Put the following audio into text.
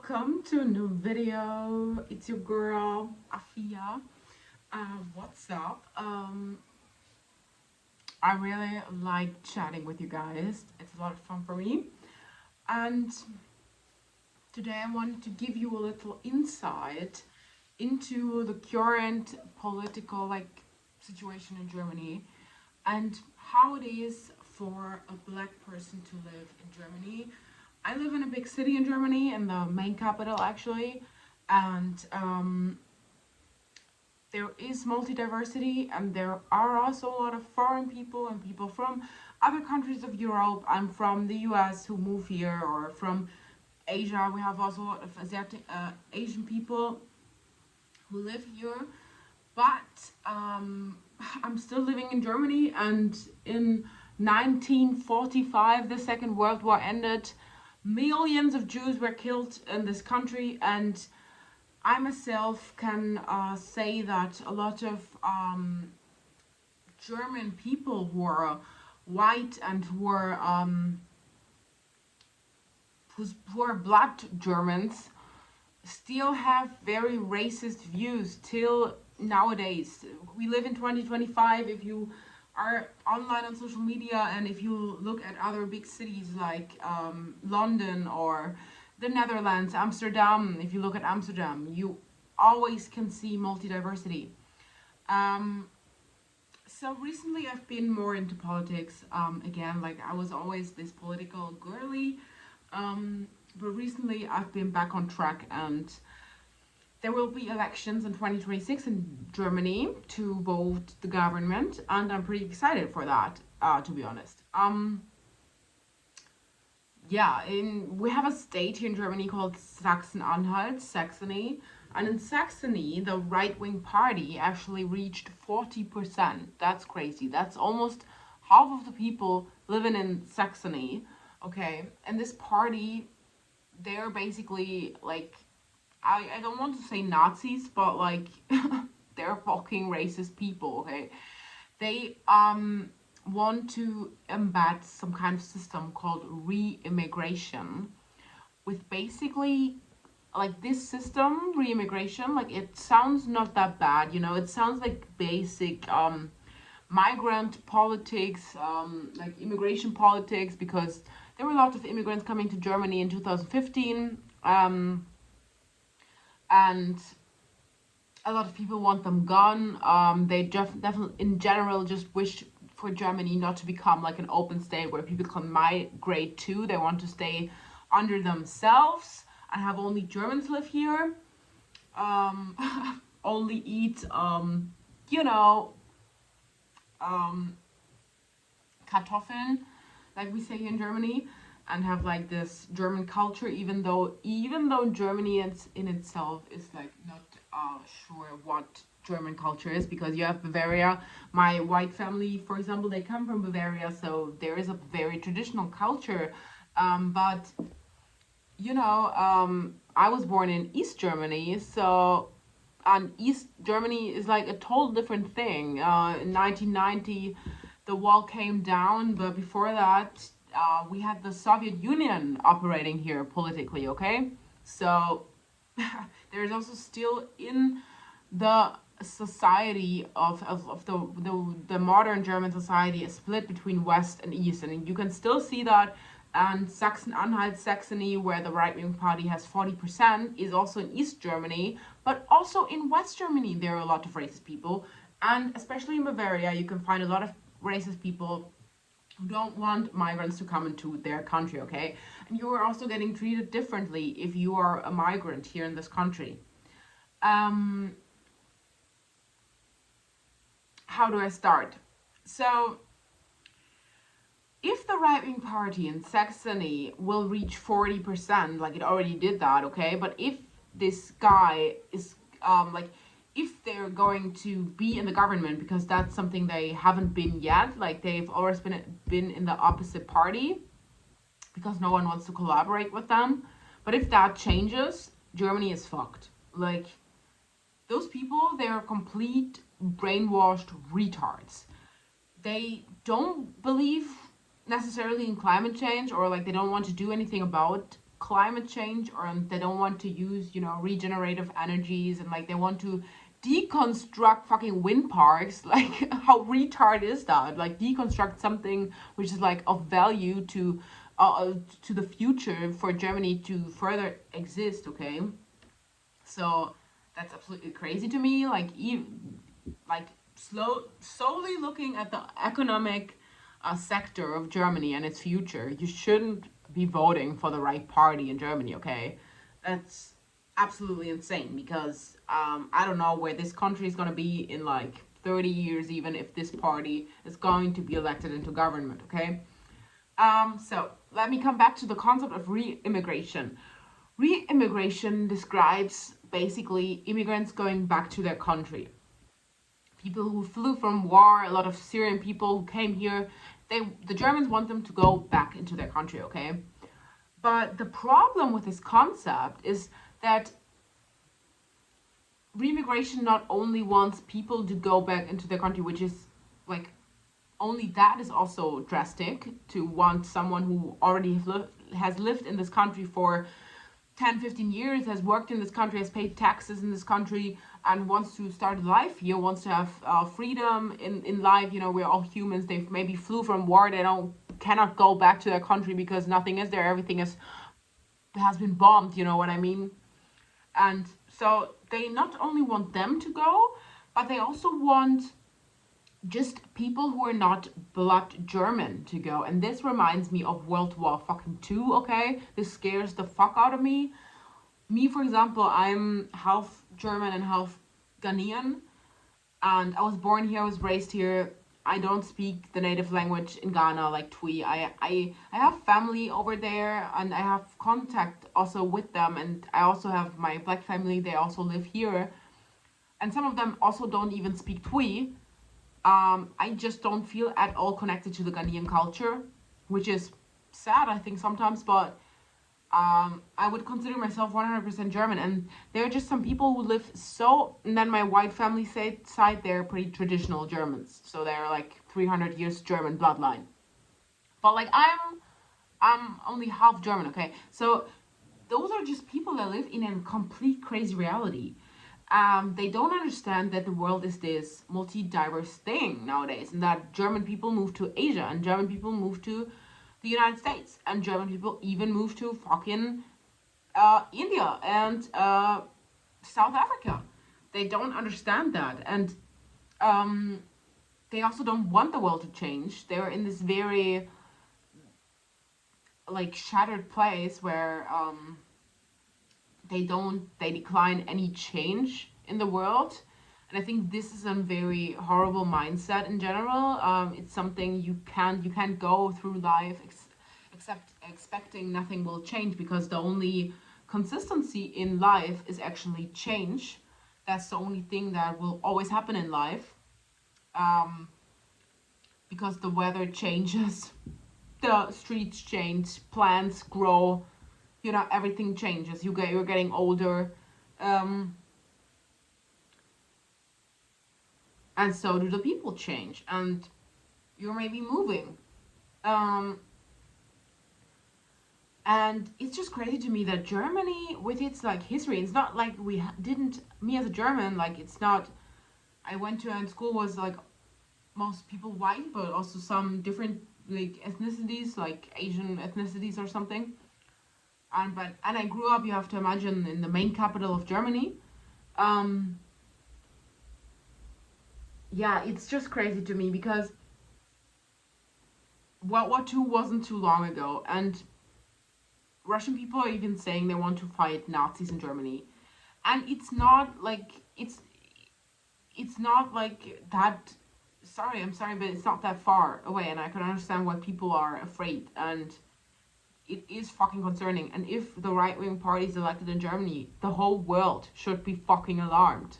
welcome to a new video. It's your girl Afia. What's up? I really like chatting with you guys. It's a lot of fun for me. And today I wanted to give you a little insight into the current political situation in Germany and how it is for a black person to live in Germany. I live in a big city in Germany, in the main capital actually, and there is multi-diversity, and there are also a lot of foreign people and people from other countries of Europe. I'm from the US who move here, or from Asia. We have also a lot of Asian people who live here, but I'm still living in Germany, and in 1945 the Second World War ended. Millions of Jews were killed in this country, and I myself can say that a lot of German people who are white and who are blood Germans still have very racist views till nowadays. We live in 2025. If you are online on social media, and if you look at other big cities like London or the Netherlands, Amsterdam, if you look at Amsterdam, you always can see multi-diversity. So recently I've been more into politics again. Like, I was always this political girly, but recently I've been back on track, and there will be elections in 2026 in Germany to vote the government, and I'm pretty excited for that, to be honest. We have a state here in Germany called Sachsen-Anhalt, Saxony, and in Saxony, the right-wing party actually reached 40%. That's crazy. That's almost half of the people living in Saxony, okay? And this party, they're basically like, I don't want to say Nazis, but like they're fucking racist people, okay? They want to embed some kind of system called re-immigration, with basically like this system, re-immigration, like it sounds not that bad, you know, it sounds like basic migrant politics, like immigration politics, because there were a lot of immigrants coming to Germany in 2015, and a lot of people want them gone. They definitely, in general, just wish for Germany not to become like an open state where people can migrate to. They want to stay under themselves and have only Germans live here. Only eat, Kartoffeln, like we say in Germany, and have like this German culture, even though Germany in itself is like not sure what German culture is, because you have Bavaria. My white family, for example, they come from Bavaria, so there is a very traditional culture, but I was born in East Germany, so, and East Germany is like a total different thing. In 1990 the wall came down, but before that we had the Soviet Union operating here politically, okay? So there's also still in the society of the modern German society a split between West and East, and you can still see that. And Sachsen-Anhalt, Saxony, where the right-wing party has 40%, is also in East Germany, but also in West Germany there are a lot of racist people, and especially in Bavaria you can find a lot of racist people who don't want migrants to come into their country, okay? And you are also getting treated differently if you are a migrant here in this country. How do I start? So, if the right-wing party in Saxony will reach 40%, like it already did that, okay? But if this guy is, if they're going to be in the government, because that's something they haven't been yet, like they've always been in the opposite party, because no one wants to collaborate with them. But if that changes, Germany is fucked. Like, those people, they're complete brainwashed retards. They don't believe necessarily in climate change, or like they don't want to do anything about climate change, or they don't want to use, regenerative energies, and like they want to deconstruct fucking wind parks. Like, how retard is that? Like, deconstruct something which is like of value to the future for Germany to further exist. Okay, so that's absolutely crazy to me. Like, like solely looking at the economic sector of Germany and its future, you shouldn't be voting for the right party in Germany. Okay, that's absolutely insane, because I don't know where this country is going to be in like 30 years, even if this party is going to be elected into government. Okay, so let me come back to the concept of re-immigration. Re-immigration describes basically immigrants going back to their country. People who flew from war, a lot of Syrian people who came here, the Germans want them to go back into their country. Okay, but the problem with this concept is that re-immigration not only wants people to go back into their country, which is like, only that is also drastic, to want someone who already has lived in this country for 10-15 years, has worked in this country, has paid taxes in this country, and wants to start life here, wants to have freedom in life. We're all humans. They maybe flew from war. They cannot go back to their country because nothing is there. Everything has been bombed. You know what I mean? And so they not only want them to go, but they also want just people who are not blood German to go. And this reminds me of World War fucking II. Okay, this scares the fuck out of me. Me, for example, I'm half German and half Ghanaian, and I was born here, I was raised here. I don't speak the native language in Ghana, like Twi. I have family over there, and I have contact also with them, and I also have my black family. They also live here, and some of them also don't even speak Twi. I just don't feel at all connected to the Ghanaian culture, which is sad, I think, sometimes, but I would consider myself 100% German. And there are just some people who live and then my white family side, they're pretty traditional Germans. So they're like 300 years German bloodline. But like, I'm only half German, okay? So those are just people that live in a complete crazy reality. They don't understand that the world is this multi-diverse thing nowadays, and that German people move to Asia, and German people move to the United States, and German people even move to fucking India and South Africa. They don't understand that, and they also don't want the world to change. They're in this very like shattered place where they decline any change in the world. And I think this is a very horrible mindset in general. It's something you can't go through life except expecting nothing will change, because the only consistency in life is actually change. That's the only thing that will always happen in life, because the weather changes, the streets change, plants grow, everything changes. You're getting older, and so do the people change, and you're maybe moving. And it's just crazy to me that Germany, with its like history, it's not like we didn't, me as a German, like, it's not, I went to, and school was like most people white, but also some different like ethnicities, like Asian ethnicities or something. And I grew up, you have to imagine, in the main capital of Germany. Yeah, it's just crazy to me, because World War II wasn't too long ago, and Russian people are even saying they want to fight Nazis in Germany. And it's not like that. Sorry, I'm sorry, but it's not that far away, and I can understand why people are afraid, and it is fucking concerning. And if the right-wing party is elected in Germany, the whole world should be fucking alarmed.